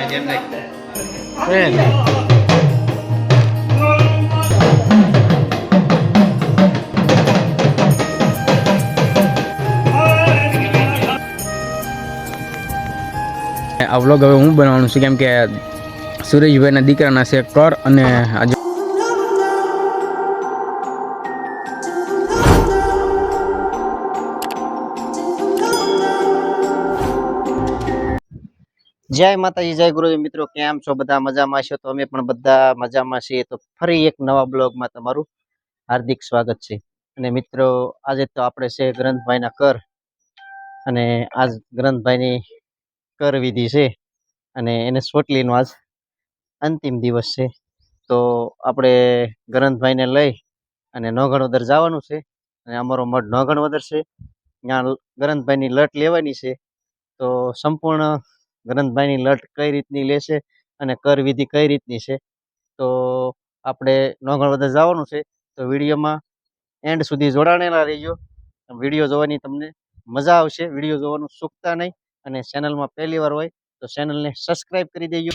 આ વ્લોગ હવે હું બનાવવાનું છું કેમ કે સુરેશભાઈના દીકરાના છે કર અને આજે જય માતાજી જય ગુરુજી મિત્રો, કેમ છો બધા? મજામાં છો? તો અમે પણ બધા મજામાં છીએ. તો ફરી એક નવા બ્લોગમાં તમારું હાર્દિક સ્વાગત છે. અને મિત્રો આજે તો આપણે છે ગ્રંથભાઈના કર, અને આજ ગ્રંથભાઈની કર વિધિ છે અને એને સોટલીનો આજ અંતિમ દિવસ છે. તો આપણે ગ્રંથભાઈને લઈ અને નોગણવદર જવાનું છે અને અમારો મઢ નોગણવદર છે. ત્યાં ગ્રંથભાઈની લટ લેવાની છે. તો સંપૂર્ણ ગ્રંથભાઈની લટ કઈ રીતની લેશે અને કર વિધિ કઈ રીતની છે, તો આપણે નોગણવદર જવાનું છે. તો વિડીયોમાં એન્ડ સુધી જોડાણેલા રહીજો. વિડીયો જોવાની તમને મજા આવશે. વિડીયો જોવાનું ચૂકતા નહીં. અને ચેનલમાં પહેલી વાર હોય તો ચેનલને સબસ્ક્રાઈબ કરી દેજો.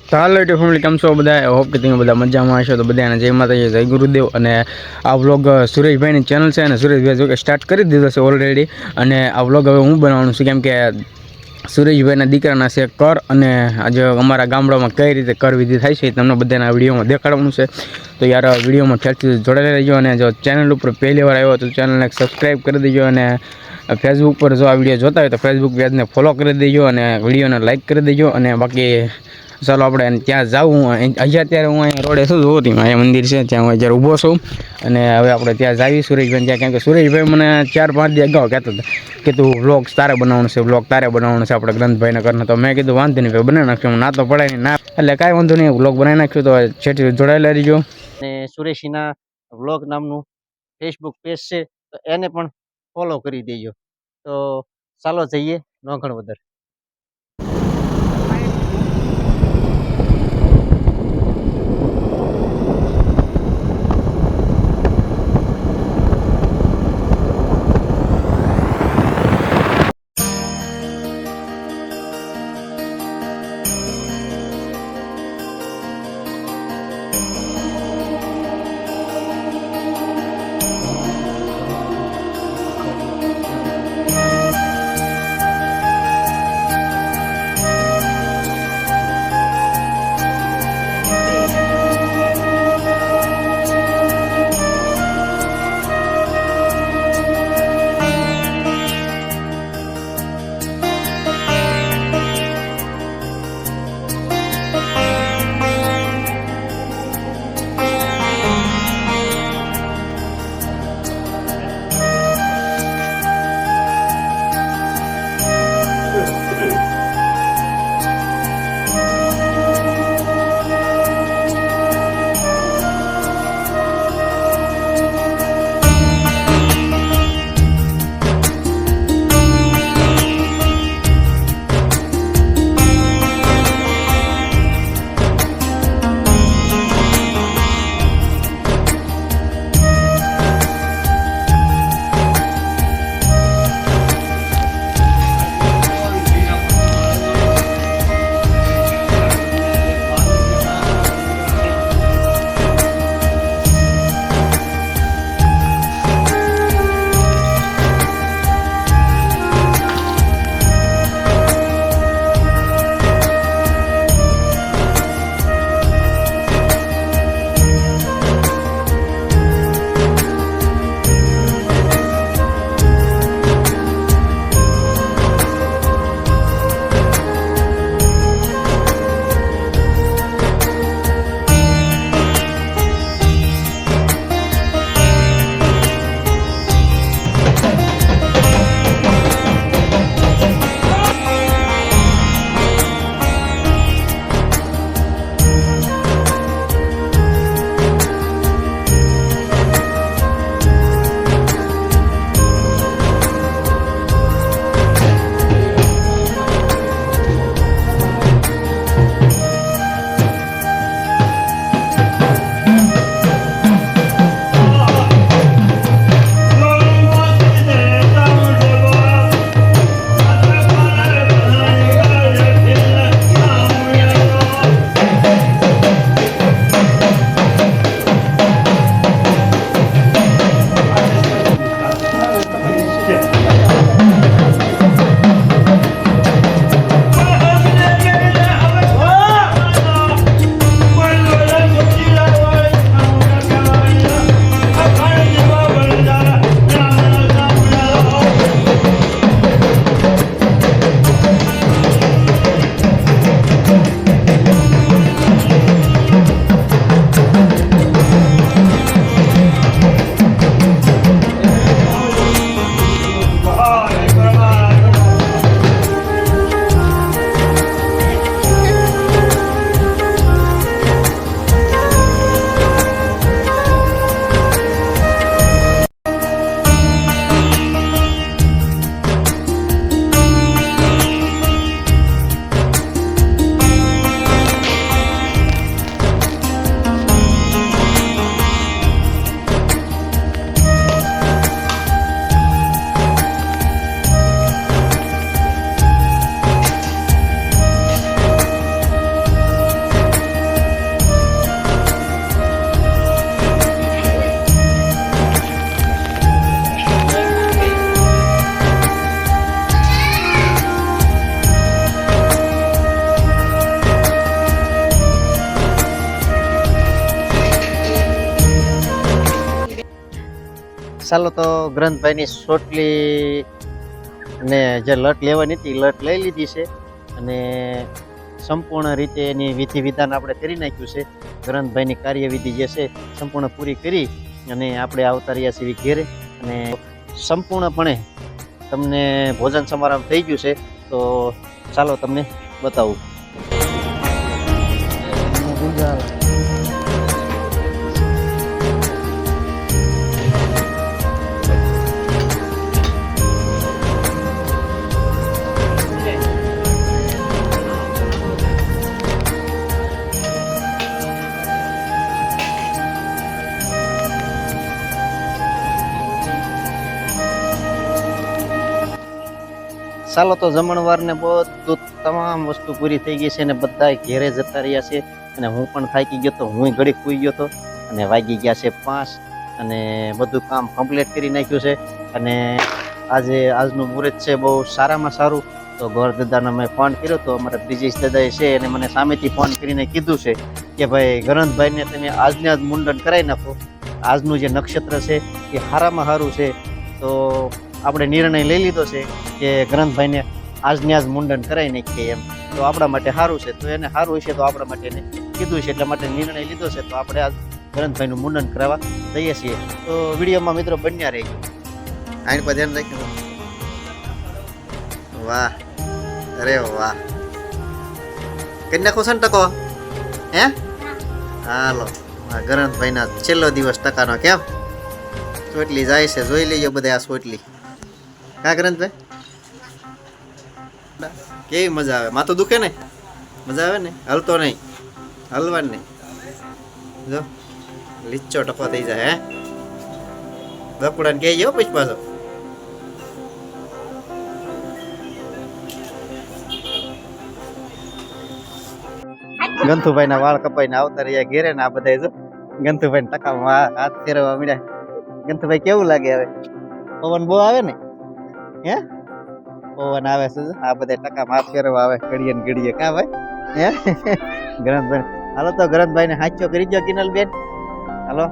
તો હાલો યુટ્યુબ ફેમિલી, કેમ છો બધા? હોપ કે તમે બધા મજામાં હશો. તો બધાને જય માતાજી જય ગુરુદેવ. અને આ વ્લોગ સુરેશભાઈની ચેનલ છે અને સુરેશભાઈ જો કે સ્ટાર્ટ કરી દીધો છે ઓલરેડી. અને આ વ્લોગ હવે હું બનાવવાનું છું કેમ કે સુરેશભાઈના દીકરાના છે કર, અને આજે અમારા ગામડામાં કઈ રીતે કર વિધિ થાય છે તમને બધાના વિડીયોમાં દેખાડવાનું છે. તો યાર વિડીયોમાં ઠેરથી જોડાઈ રહેજો. અને જો ચેનલ ઉપર પહેલી વાર આવ્યો તો ચેનલને સબસ્ક્રાઈબ કરી દેજો. અને ફેસબુક પર જો આ વિડીયો જોતા હોય તો ફેસબુક પેજને ફોલો કરી દેજો અને વિડીયોને લાઇક કરી દેજો. અને બાકી ચાલો આપણે ત્યાં જાઉં. અહીંયા અત્યારે હું અહીંયા રોડે શું જોઉં છું, અહીંયા મંદિર છે ત્યાં હું અત્યારે ઊભો છું. અને હવે આપણે ત્યાં જાવી સુરેશભાઈ ત્યાં, કેમ કે સુરેશભાઈ મને 4-5 દી અગાઉ કહેતા હતા કે તું વ્લોગ તારે બનાવવાનું છે, વ્લોગ તારે બનાવવાનું છે આપણે ગ્રંથભાઈને કરને. તો મેં કીધું વાંધો નહીં ભાઈ, બનાવી નાખ્યું. ના તો પડાય નહીં, ના એટલે કાંઈ વાંધો નહીં, વ્લોગ બનાવી નાખ્યું. તો છેટી જોડાયેલા રહીજો. અને સુરેશીના વ્લોગ નામનું ફેસબુક પેજ છે, તો એને પણ ફોલો કરી દેજો. તો ચાલો જઈએ નોગણવદર. ચાલો તો ગ્રંથભાઈની સોટલી ને જે લટ લેવાની હતી લટ લઈ લીધી છે અને સંપૂર્ણ રીતે એની વિધિ વિધાન આપણે કરી નાખ્યું છે. ગ્રંથભાઈની કાર્યવિધિ જે છે સંપૂર્ણ પૂરી કરી અને આપણે આવતા રહ્યા છીએ ઘેરે અને સંપૂર્ણપણે તમને ભોજન સમારંભ થઈ ગયું છે. તો ચાલો તમને બતાવું. ચાલો તો જમણવારને બધું તમામ વસ્તુ પૂરી થઈ ગઈ છે અને બધા ઘેરે જતા રહ્યા છે અને હું પણ થાકી ગયો તો હું ઘડીક સૂઈ ગયો તો અને વાગી ગયા છે 5 અને બધું કામ કમ્પ્લીટ કરી નાખ્યું છે. અને આજનું મુહૂર્ત છે બહુ સારામાં સારું. તો ગોર દાદાને મેં ફોન કર્યો તો અમારા બ્રિજેશ દાદા છે અને મને સામેથી ફોન કરીને કીધું છે કે ભાઈ ગ્રંથભાઈને તમે આજને આજ મુંડન કરાવી નાખો. આજનું જે નક્ષત્ર છે એ સારામાં સારું છે. તો આપણે નિર્ણય લઈ લીધો છે કે ગ્રંથભાઈને આજને આજ મુંડન કરાવી નાખીએ એમ. તો આપણા માટે સારું છે. તો એને સારું હશે તો આપણા માટે એને કીધું છે એટલા માટે નિર્ણય લીધો છે. તો આપણે આજ ગ્રંથભાઈનું મુંડન કરાવવા જઈએ છીએ. તો વિડીયોમાં મિત્રો બન્યા રહેજો. આઈન પર ધ્યાન રાખજો. વાહ, અરે વાહ, કરી નાખો છે ને ટકો? હે હાલો, ગ્રંથભાઈના છેલ્લો દિવસ ટકાનો. કેમ સોટલી જાય છે જોઈ લેજો બધા આ સોટલી. કા ગ્રંથભાઈ કેવી મજા આવે? માથું દુખે ને? મજા આવે ને? હલતો નહીં, હલવાનું નહીં. જો લીચો ટકો થઈ જાય. હે બપોડાને કહેજો પછી પાછો. ગંથુભાઈ ના વાળ કપાઈને આવતા રહ્યા ઘેરે ને આ બધા જો ગંથુભાઈ ને ટકામાં હાથ ફેરવવા મળ્યા. ગંથુભાઈ કેવું લાગે હવે? પવન બહુ આવે ને? હે પવન આવે છે આ બધા ટકામાં હાથ ફેરવવા આવે ઘડીએ ને ઘડીએ. કા ભાઈ? હે ગ્રંથભાઈ હાલો તો ગ્રંથભાઈ ને હાચો કરી દો કિનલ બેન. હાલો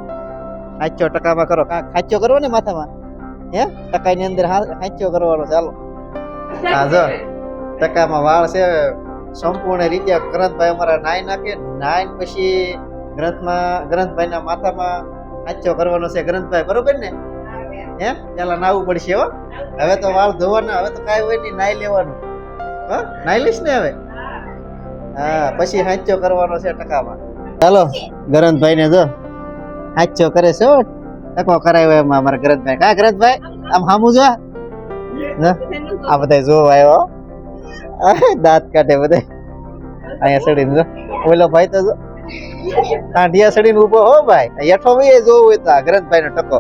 હાચો ટકામાં કરો. કા હાચો કરવો ને માથામાં? હે ટકાની અંદર હાચો કરવાનો. ચાલો હા જો ટકામાં વાળ છે સંપૂર્ણ રીતે ગ્રંથભાઈ અમારા નાઈ નાખે. નાઈન પછી ગ્રંથભાઈના માથામાં હાચો કરવાનો છે. ગ્રંથભાઈ બરોબર ને? હે પેલા નાવું પડશે હો. હવે તો વાળ ધોવાના. હવે તો કાંઈ હોય નહીં, નાઈ લેવાનું. હો નાઈ લઈશ ને હવે? હા પછી હાચો કરવાનો છે ટકામાં. ચાલો ગ્રંથભાઈ ને જો હાચો કરે છે. ટકો કરાવ્યો એમાં અમારા ગ્રંથભાઈ. કા ગ્રંથભાઈ આમ હામું જો આ બધા જો આવ્યો દાંત કાઢે બધા. અહીંયા સડીને જો ઓલો ભાઈ તો જો કાંઢિયા સડીને ઉભો હો ભાઈ. હેઠો ભાઈ જોવું હોય તો આ ગ્રંથભાઈ નો ટકો.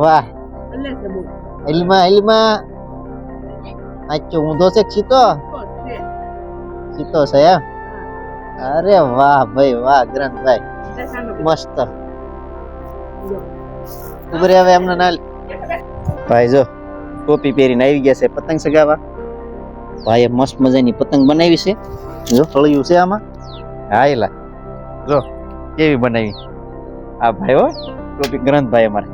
વાહ ઇલ્મા આચો ઊંધો છે ચીતો ચીતો છે એમ? અરે વાહ ભાઈ વાહ ગ્રંથભાઈ મસ્ત. ઉભરે હવે એમને ના ભાઈ જો ટોપી પહેરીને આવી ગયા છે પતંગ સગાવા. ભાઈએ મસ્ત મજાની પતંગ બનાવી છે. જો ફળિયું છે આમાં. હા એલા જો કેવી બનાવી આ ભાઈ હો ટોપી ગ્રંથભાઈ અમારે.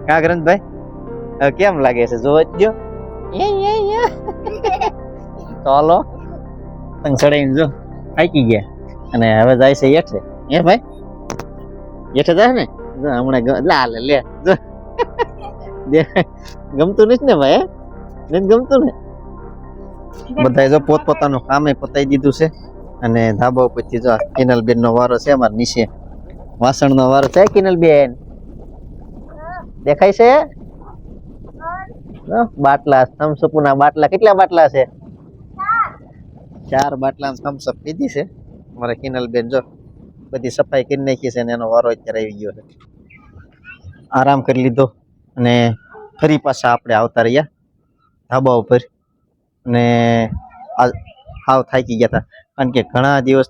કા ગ્રંથભાઈ કેમ લાગે છે? જોવો જ જો. તો હાલો પતંગ ચડાવીને જો થાકી ગયા અને હવે જાય છે હેઠે. હે ભાઈ હેઠે જાય ને? જો હમણાં લા લે જો ગમતું નથી ને ભાઈ? નથી ગમતું ને? બધા જો પોતપોતાનું કામે પતાવી દીધું છે અને ધાબા ઉપરથી જો કિનલબેન નો વારો છે. અમારે નીચે વાસણ નો વારો છે. કિનલબેન દેખાય છે? બાટલા થમ્સઅપ ના બાટલા કેટલા બાટલા છે? 4 બાટલા થમ્સઅપ પીધી છે અમારે કિનલબેન. જો બધી સફાઈ કરી નાખી છે અને એનો વારો અત્યારે આવી ગયો છે. આરામ કરી લીધો અને ફરી પાછા આપણે આવતા રહ્યા ધાબા ઉપર. અને હાવ થાકી ગયા હતા કારણ કે ઘણા દિવસ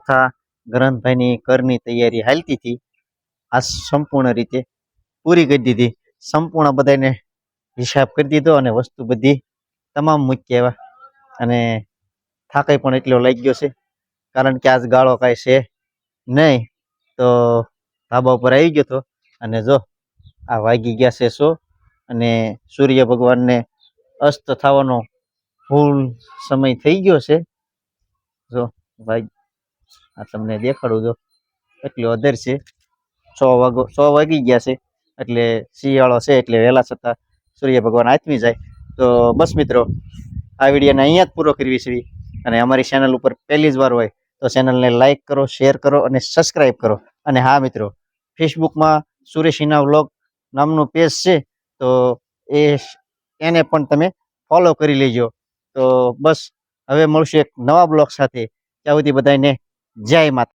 ગ્રંથભાઈની ઘરની તૈયારી હાલતી હતી. આ સંપૂર્ણ રીતે પૂરી કરી દીધી. સંપૂર્ણ બધાને હિસાબ કરી દીધો અને વસ્તુ બધી તમામ મૂકી આવ્યા અને થાકાઈ પણ એટલો લાગી ગયો છે કારણ કે આજ ગાળો કાંઈ છે નહીં. તો ધાબા ઉપર આવી ગયો હતો અને જો આ વાગી ગયા છે 100 અને સૂર્ય ભગવાનને અસ્ત થવાનો ફૂલ સમય થઈ ગયો છે. જો ભાઈ આ તમને દેખાડું જો એટલી અધર છે. 6 વાગી ગયા છે એટલે શિયાળો છે એટલે વહેલા છતાં સૂર્ય ભગવાન આથમી જાય. તો બસ મિત્રો આ વિડીયોને અહીંયા જ પૂરો કરવી છે. અને અમારી ચેનલ ઉપર પહેલી જ વાર હોય તો ચેનલને લાઈક કરો, શેર કરો અને સબસ્ક્રાઈબ કરો. અને હા મિત્રો, ફેસબુકમાં સુરેશ હિના વ્લોગ નામનું પેજ છે તો એને પણ તમે ફોલો કરી લેજો. તો બસ હવે મળશું એક નવા બ્લોગ સાથે. ત્યાં સુધી બધાને જય માતા.